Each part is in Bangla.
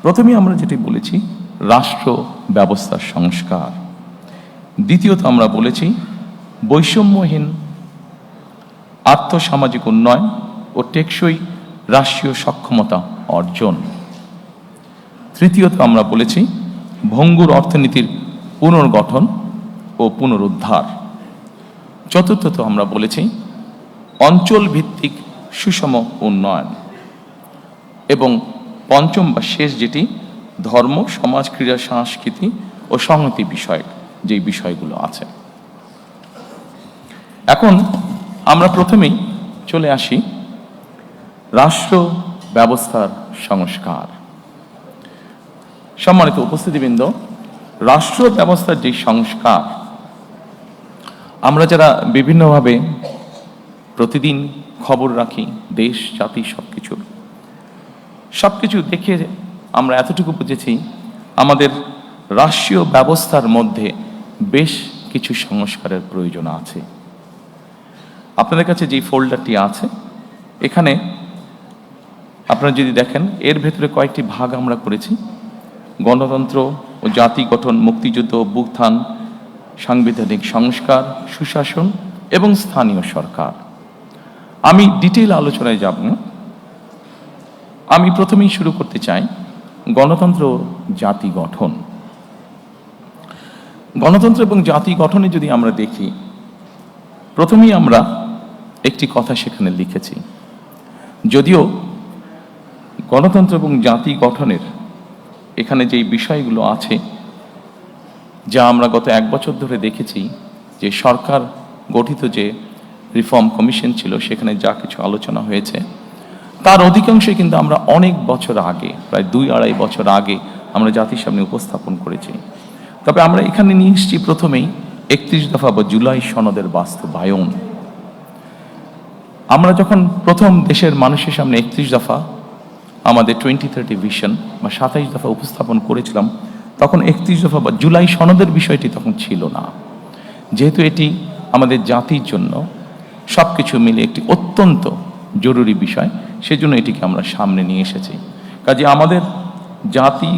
প্রথমে আমরা যেটি বলেছি রাষ্ট্র ব্যবস্থার সংস্কার, দ্বিতীয়ত আমরা বলেছি বৈষম্যহীন আর্থসামাজিক উন্নয়ন ও টেকসই রাষ্ট্রীয় সক্ষমতা অর্জন, তৃতীয়ত আমরা বলেছি ভঙ্গুর অর্থনীতির পুনর্গঠন ও পুনরুদ্ধার, চতুর্থত আমরা বলেছি অঞ্চল ভিত্তিক সুষম উন্নয়ন, এবং পঞ্চম বা শেষ যেটি ধর্ম, সমাজ, ক্রীড়া, সংস্কৃতি ও সংহতি বিষয়ক যেই বিষয়গুলো আছে। এখন আমরা প্রথমেই চলে আসি রাষ্ট্র ব্যবস্থার সংস্কার। সম্মানিত উপস্থিতিবৃন্দ, রাষ্ট্র ব্যবস্থার যে সংস্কার আমরা যারা বিভিন্নভাবে প্রতিদিন খবর রাখি, দেশ জাতি সবকিছু দেখে আমরা এতটুকু বুঝেছি আমাদের রাষ্ট্রীয় ব্যবস্থার মধ্যে বেশ কিছু সংস্কারের প্রয়োজন আছে। আপনাদের কাছে যে ফোল্ডারটি আছে এখানে আপনারা যদি দেখেন এর ভেতরে কয়েকটি ভাগ আমরা করেছি: গণতন্ত্র ও জাতি গঠন, মুক্তিযুদ্ধ, অভ্যুত্থান, সাংবিধানিক সংস্কার, সুশাসন এবং স্থানীয় সরকার। আমি ডিটেইল আলোচনায় যাব না, আমি প্রথমেই শুরু করতে চাই গণতন্ত্র ও জাতি গঠন। গণতন্ত্র এবং জাতি গঠনে যদি আমরা দেখি, প্রথমেই আমরা একটি কথা সেখানে লিখেছি, যদিও গণতন্ত্র এবং জাতি গঠনের এখানে যেই বিষয়গুলো আছে যা আমরা গত 1 বছর ধরে দেখেছি যে সরকার গঠিত যে রিফর্ম কমিশন ছিল সেখানে যা কিছু আলোচনা হয়েছে তার অধিকাংশই কিন্তু আমরা অনেক বছর আগে, প্রায় 2-2.5 বছর আগে আমরা জাতির সামনে উপস্থাপন করেছি। তবে আমরা এখানে নিয়ে এসেছি প্রথমেই 31 দফা বা জুলাই সনদের বাস্তবায়ন। আমরা যখন প্রথম দেশের মানুষের সামনে 31 দফা আমাদের 2030 ভিশন বা 27 দফা উপস্থাপন করেছিলাম, তখন 31 দফা বা জুলাই সনদের বিষয়টি তখন ছিল না। যেহেতু এটি আমাদের জাতির জন্য সবকিছু মিলে একটি অত্যন্ত জরুরি বিষয়, সেজন্য এটিকে আমরা সামনে নিয়ে এসেছি। কাজে আমাদের জাতি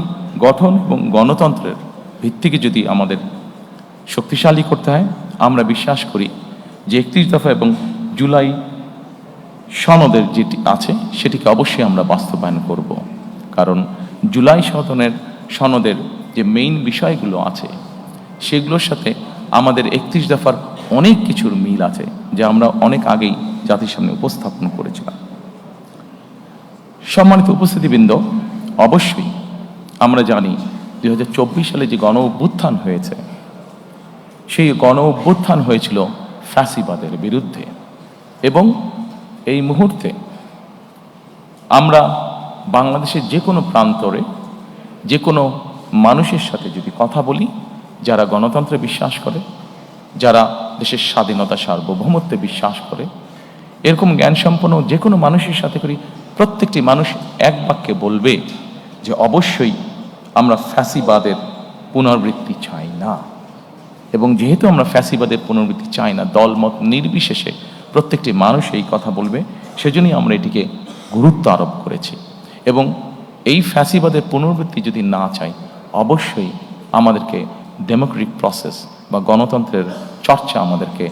গঠন এবং গণতন্ত্রের ভিত্তিকে যদি আমাদের শক্তিশালী করতে হয়, আমরা বিশ্বাস করি যে 31 দফা এবং জুলাই সনদের যেটি আছে সেটিকে অবশ্যই আমরা বাস্তবায়ন করব। কারণ জুলাই সনদের যে মেইন বিষয়গুলো আছে সেগুলোর সাথে আমাদের 31 দফার অনেক কিছুর মিল আছে, যা আমরা অনেক আগেই জাতির সামনে উপস্থাপন করেছিলাম। সম্মানিত উপস্থিতিবৃন্দ, অবশ্যই আমরা জানি 2024 সালে যে গণ অভ্যুত্থান হয়েছে, সেই গণ অভ্যুত্থান হয়েছিল ফ্যাসিবাদের বিরুদ্ধে, এবং এই মুহূর্তে আমরা বাংলাদেশের যে কোনো প্রান্তরে যে কোনো মানুষের সাথে যদি কথা বলি, যারা গণতন্ত্রে বিশ্বাস করে, যারা দেশের স্বাধীনতা সার্বভৌমত্বে বিশ্বাস করে, এরকম জ্ঞানসম্পন্ন যে কোনো মানুষের সাথে করি, প্রত্যেকটি মানুষ এক বাক্যে বলবে যে অবশ্যই আমরা ফ্যাসিবাদের পুনরাবৃত্তি চাই না। এবং যেহেতু আমরা ফ্যাসিবাদের পুনরাবৃত্তি চাই না, দলমত নির্বিশেষে প্রত্যেকটি মানুষ এই কথা বলবে, সেজন্যই আমরা এটিকে গুরুত্ব আরোপ করেছি। এবং এই ফ্যাসিবাদের পুনরাবৃত্তি যদি না চাই, অবশ্যই আমাদেরকে ডেমোক্রেটিক প্রসেস বা গণতন্ত্রের চর্চা আমাদেরকে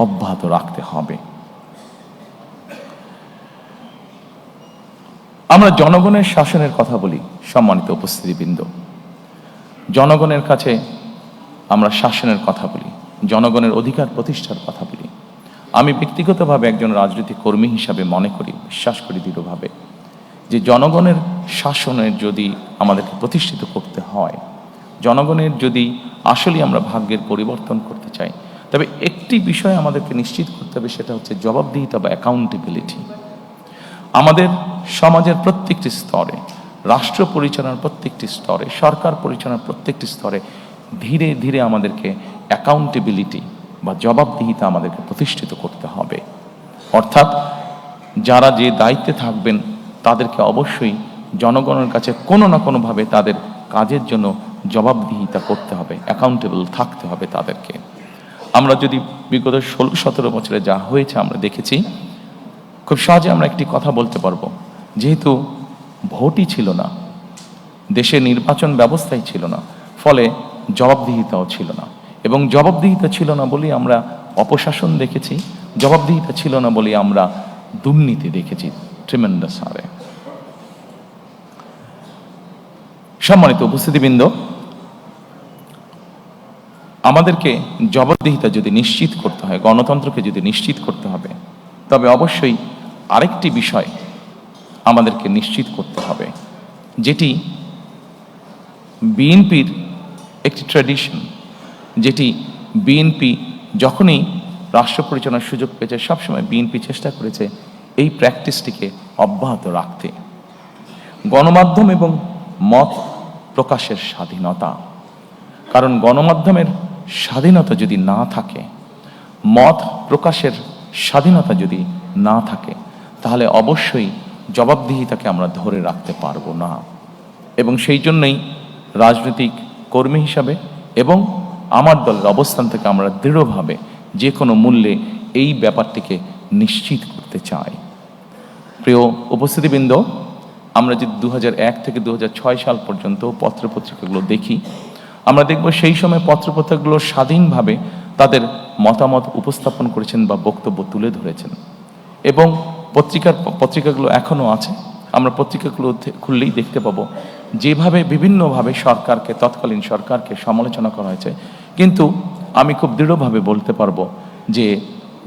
অব্যাহত রাখতে হবে। আমরা জনগণের শাসনের কথা বলি। সম্মানিত উপস্থিতিবৃন্দ, জনগণের কাছে আমরা শাসনের কথা বলি, জনগণের অধিকার প্রতিষ্ঠার কথা বলি। আমি ব্যক্তিগতভাবে একজন রাজনৈতিক কর্মী হিসাবে মনে করি, বিশ্বাস করি দৃঢ়ভাবে যে জনগণের শাসনের যদি আমাদেরকে প্রতিষ্ঠিত করতে হয়, জনগণের যদি আসলে আমরা ভাগ্যের পরিবর্তন করতে চাই, তবে একটি বিষয় আমাদেরকে নিশ্চিত করতে হবে, সেটা হচ্ছে জবাবদিহিতা বা অ্যাকাউন্টেবিলিটি। আমাদের সমাজের প্রত্যেকটি স্তরে, রাষ্ট্র পরিচালনার প্রত্যেকটি স্তরে, সরকার পরিচালনার প্রত্যেকটি স্তরে ধীরে ধীরে আমাদেরকে অ্যাকাউন্টেবিলিটি বা জবাবদিহিতা আমাদেরকে প্রতিষ্ঠিত করতে হবে। অর্থাৎ যারা যে দায়িত্বে থাকবেন তাদেরকে অবশ্যই জনগণের কাছে কোনো না কোনোভাবে তাদের কাজের জন্য জবাবদিহিতা করতে হবে, অ্যাকাউন্টেবল থাকতে হবে তাদেরকে। আমরা যদি বিগত 16-17 বছরে যা হয়েছে আমরা দেখেছি, খুব সহজে আমরা একটি কথা বলতে পারবো, যেহেতু ভোটই ছিল না, দেশে নির্বাচন ব্যবস্থাই ছিল না, ফলে জবাবদিহিতাও ছিল না। এবং জবাবদিহিতা ছিল না বলেই আমরা অপশাসন দেখেছি, জবাবদিহিতা ছিল না বলেই আমরা দুর্নীতি দেখেছি ট্রিমেন্ডাস হারে। সম্মানিত উপস্থিতিবৃন্দ, আমাদেরকে জবাবদিহিতা যদি নিশ্চিত করতে হয়, গণতন্ত্রকে যদি নিশ্চিত করতে হবে, তবে অবশ্যই আরেকটি বিষয় আমাদেরকে নিশ্চিত করতে হবে, যেটি বিএনপির একটি ট্র্যাডিশন, যেটি বিএনপি যখনই রাষ্ট্র পরিচালনার সুযোগ পেয়েছে সবসময় বিএনপি চেষ্টা করেছে এই প্র্যাকটিসটিকে অব্যাহত রাখতে। গণমাধ্যম এবং মত প্রকাশের স্বাধীনতা, কারণ গণমাধ্যমের স্বাধীনতা যদি না থাকে, মত প্রকাশের স্বাধীনতা যদি না থাকে, তাহলে অবশ্যই জবাবদিহিতাকে আমরা ধরে রাখতে পারবো না। এবং সেই জন্যই রাজনৈতিক কর্মী হিসাবে এবং আমার দলের অবস্থান থেকে আমরা দৃঢ়ভাবে যে কোনো মূল্যে এই ব্যাপারটিকে নিশ্চিত করতে চাই। প্রিয় উপস্থিতিবৃন্দ, আমরা যদি 2001 থেকে 2006 সাল পর্যন্ত পত্রপত্রিকাগুলো দেখি, আমরা দেখব সেই সময় পত্রপত্রিকাগুলো স্বাধীনভাবে তাদের মতামত উপস্থাপন করেছেন বা বক্তব্য তুলে ধরেছেন। এবং পত্রিকাগুলো এখনও আছে, আমরা পত্রিকাগুলো খুললেই দেখতে পাবো যেভাবে বিভিন্নভাবে সরকারকে, তৎকালীন সরকারকে সমালোচনা করা হয়েছে। কিন্তু আমি খুব দৃঢ়ভাবে বলতে পারবো যে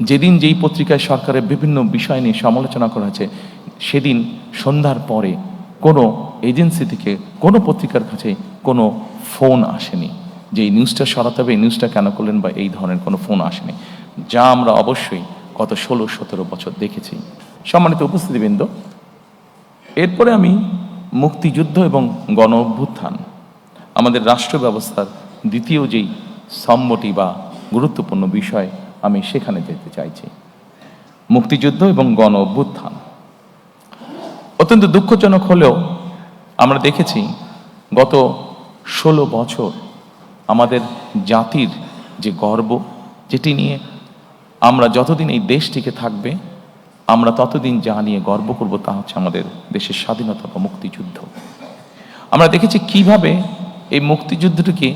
যেদিন যেই পত্রিকায় সরকারের বিভিন্ন বিষয় নিয়ে সমালোচনা করা হয়েছে, সেদিন সন্ধ্যার পরে কোনো এজেন্সি থেকে কোনো পত্রিকার কাছে কোনো ফোন আসেনি যে এই নিউজটা সরাতে হবে, এই নিউজটা কেন করলেন, বা এই ধরনের কোনো ফোন আসেনি, যা আমরা অবশ্যই গত 16-17 বছর দেখেছি। সম্মানিত উপস্থিতিবৃন্দ, এরপরে আমি মুক্তিযুদ্ধ এবং গণ অভ্যুত্থান, আমাদের রাষ্ট্র ব্যবস্থার দ্বিতীয় যেই স্তম্ভটি বা গুরুত্বপূর্ণ বিষয়, আমি সেখানে যেতে চাইছি। মুক্তিযুদ্ধ এবং গণ অভ্যুত্থান অত্যন্ত দুঃখজনক হলেও আমরা দেখেছি গত 16 বছর আমাদের জাতির যে গর্ব, যেটি নিয়ে আমরা যতদিন এই দেশটিকে থাকবে আমরা ততদিন যা নিয়ে গর্ব করব তা হচ্ছে আমাদের দেশের স্বাধীনতা বা মুক্তিযুদ্ধ। আমরা দেখেছি কিভাবে এই মুক্তিযুদ্ধটিকে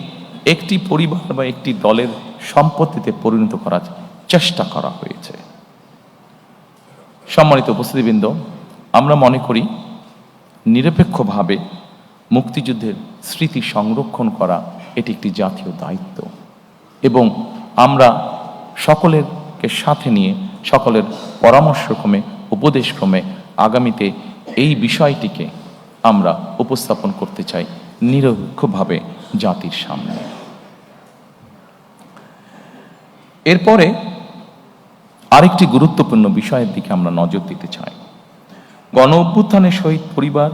একটি পরিবার বা একটি দলের সম্পত্তিতে পরিণত করার চেষ্টা করা হয়েছে। সম্মানিত উপস্থিতিবৃন্দ, আমরা মনে করি নিরপেক্ষভাবে মুক্তিযুদ্ধের স্মৃতি সংরক্ষণ করা এটি একটি জাতীয় দায়িত্ব, এবং আমরা সকলেরকে সাথে নিয়ে, সকলের পরামর্শক্রমে, উপদেশক্রমে আগামীতে এই বিষয়টিকে আমরা উপস্থাপন করতে চাই নিরপেক্ষভাবে জাতির সামনে। এরপরে আরেকটি গুরুত্বপূর্ণ বিষয়ের দিকে আমরা নজর দিতে চাই। গণ অভ্যুত্থানের শহীদ পরিবার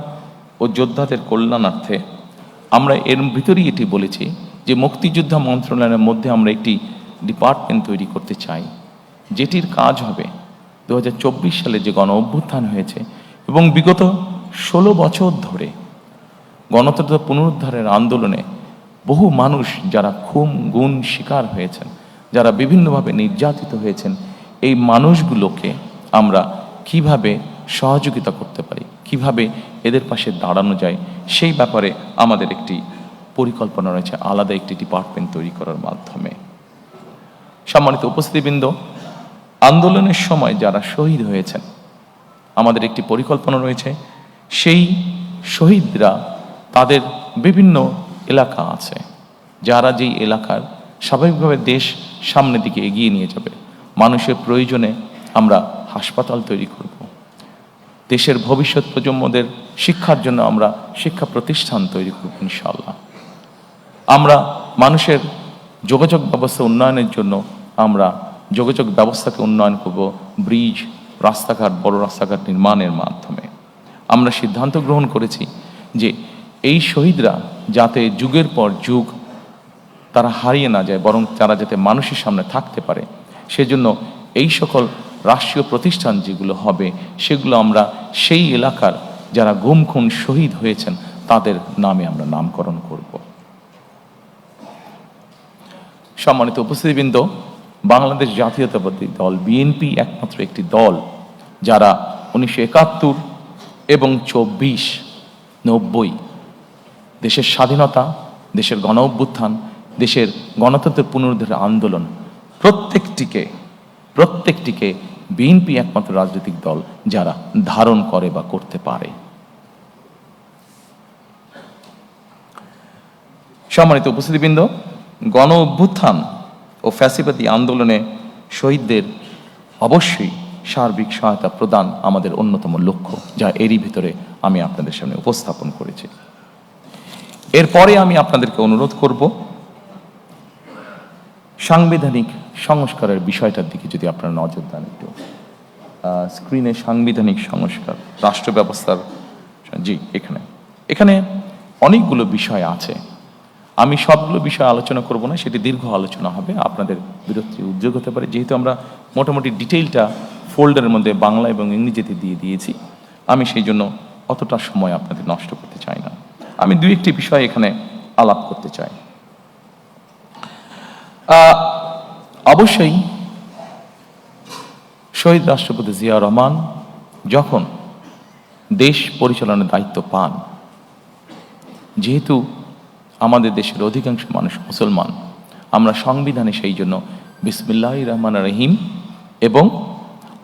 ও যোদ্ধাদের কল্যাণার্থে আমরা এর ভিতরেই এটি বলেছি যে মুক্তিযোদ্ধা মন্ত্রণালয়ের মধ্যে আমরা একটি ডিপার্টমেন্ট তৈরি করতে চাই, যেটির কাজ হবে 2024 সালে যে গণ অভ্যুত্থান হয়েছে এবং বিগত 16 বছর ধরে গণতন্ত্র পুনরুদ্ধারের আন্দোলনে বহু মানুষ যারা খুন গুম শিকার হয়েছেন, যারা বিভিন্নভাবে নির্যাতিত হয়েছেন, এই মানুষগুলোকে আমরা কিভাবে সহযোগিতা করতে পারি, কিভাবে এদের পাশে দাঁড়ানো যায়, সেই ব্যাপারে আমাদের একটি পরিকল্পনা রয়েছে আলাদা একটি ডিপার্টমেন্ট তৈরি করার মাধ্যমে। সম্মানিত উপস্থিতিবৃন্দ, আন্দোলনের সময় যারা শহীদ হয়েছেন, আমাদের একটি পরিকল্পনা রয়েছে সেই শহীদরা, তাদের বিভিন্ন এলাকা আছে যারা যেই এলাকার স্বাভাবিকভাবে দেশ সামনের দিকে এগিয়ে নিয়ে যাবে। মানুষের প্রয়োজনে আমরা হাসপাতাল তৈরি করব, দেশের ভবিষ্যৎ প্রজন্মদের শিক্ষার জন্য আমরা শিক্ষা প্রতিষ্ঠান তৈরি করব ইনশাআল্লাহ। আমরা মানুষের যোগাযোগ ব্যবস্থা উন্নয়নের জন্য আমরা যোগাযোগ ব্যবস্থাকে উন্নয়ন করব, ব্রিজ, রাস্তাঘাট, বড় রাস্তাঘাট নির্মাণের মাধ্যমে। আমরা সিদ্ধান্ত গ্রহণ করেছি যে এই শহীদরা যাতে যুগের পর যুগ তারা হারিয়ে না যায়, বরং তারা যাতে মানুষের সামনে থাকতে পারে, সেজন্য এই সকল রাষ্ট্রীয় প্রতিষ্ঠান যেগুলো হবে সেগুলো আমরা সেই এলাকার যারা গুম খুন শহীদ হয়েছেন তাদের নামে আমরা নামকরণ করব। সম্মানিত উপস্থিতিবৃন্দ, বাংলাদেশ জাতীয়তাবাদী দল বিএনপি একমাত্র একটি দল যারা 1971 এবং 24, 90 দেশের স্বাধীনতা, দেশের গণ অভ্যুত্থান, দেশের গণতন্ত্রের পুনরুদ্ধারের আন্দোলন প্রত্যেকটিকে বিএনপি একমাত্র রাজনৈতিক দল যারা ধারণ করে বা করতে পারে। সম্মানিত উপস্থিতিবৃন্দ, গণ অভ্যুত্থান ও ফ্যাসিবাদী আন্দোলনে শহীদদের অবশ্যই সার্বিক সহায়তা প্রদান আমাদের অন্যতম লক্ষ্য, যা এরই ভিতরে আমি আপনাদের সামনে উপস্থাপন করেছি। এরপরে আমি আপনাদেরকে অনুরোধ করব সাংবিধানিক সংস্কারের বিষয়টার দিকে যদি আপনারা নজর দেন। একটু স্ক্রিনে সাংবিধানিক সংস্কার, রাষ্ট্র ব্যবস্থার, জি এখানে অনেকগুলো বিষয় আছে। আমি সবগুলো বিষয় আলোচনা করব না, সেটি দীর্ঘ আলোচনা হবে, আপনাদের বিরক্তির উদ্যোগ হতে পারে। যেহেতু আমরা মোটামুটি ডিটেইলটা ফোল্ডারের মধ্যে বাংলা এবং ইংরেজিতে দিয়ে দিয়েছি, আমি সেই জন্য অতটা সময় আপনাদের নষ্ট করতে চাই না। আমি দুই একটি বিষয় এখানে আলাপ করতে চাই। অবশ্যই শহীদ রাষ্ট্রপতি জিয়াউর রহমান যখন দেশ পরিচালনার দায়িত্ব পান, যেহেতু আমাদের দেশের অধিকাংশ মানুষ মুসলমান, আমরা সংবিধানে সেই জন্য বিসমিল্লাহির রহমানির রহিম এবং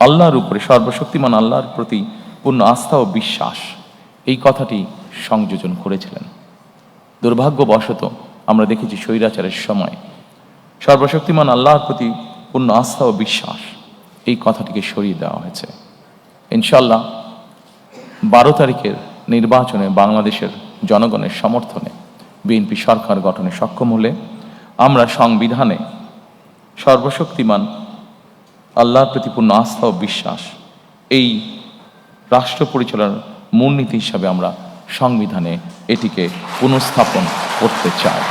আল্লাহর উপরে, সর্বশক্তিমান আল্লাহর প্রতি পূর্ণ আস্থা ও বিশ্বাস, এই কথাটি সংযোজন করেছিলেন। দুর্ভাগ্যবশত আমরা দেখেছি স্বৈরাচারের সময় সর্বশক্তিমান আল্লাহর প্রতি পূর্ণ আস্থা ও বিশ্বাস, এই কথাটিকে সরিয়ে দেওয়া হয়েছে। ইনশাল্লাহ 12 তারিখের নির্বাচনে বাংলাদেশের জনগণের সমর্থনে বিএনপি সরকার গঠনে সক্ষম হলে আমরা সংবিধানে সর্বশক্তিমান আল্লাহর প্রতি পূর্ণ আস্থা ও বিশ্বাস, এই রাষ্ট্র পরিচালনার মূলনীতি হিসাবে আমরা সংবিধানে এটিকে পুনঃস্থাপন করতে চাই।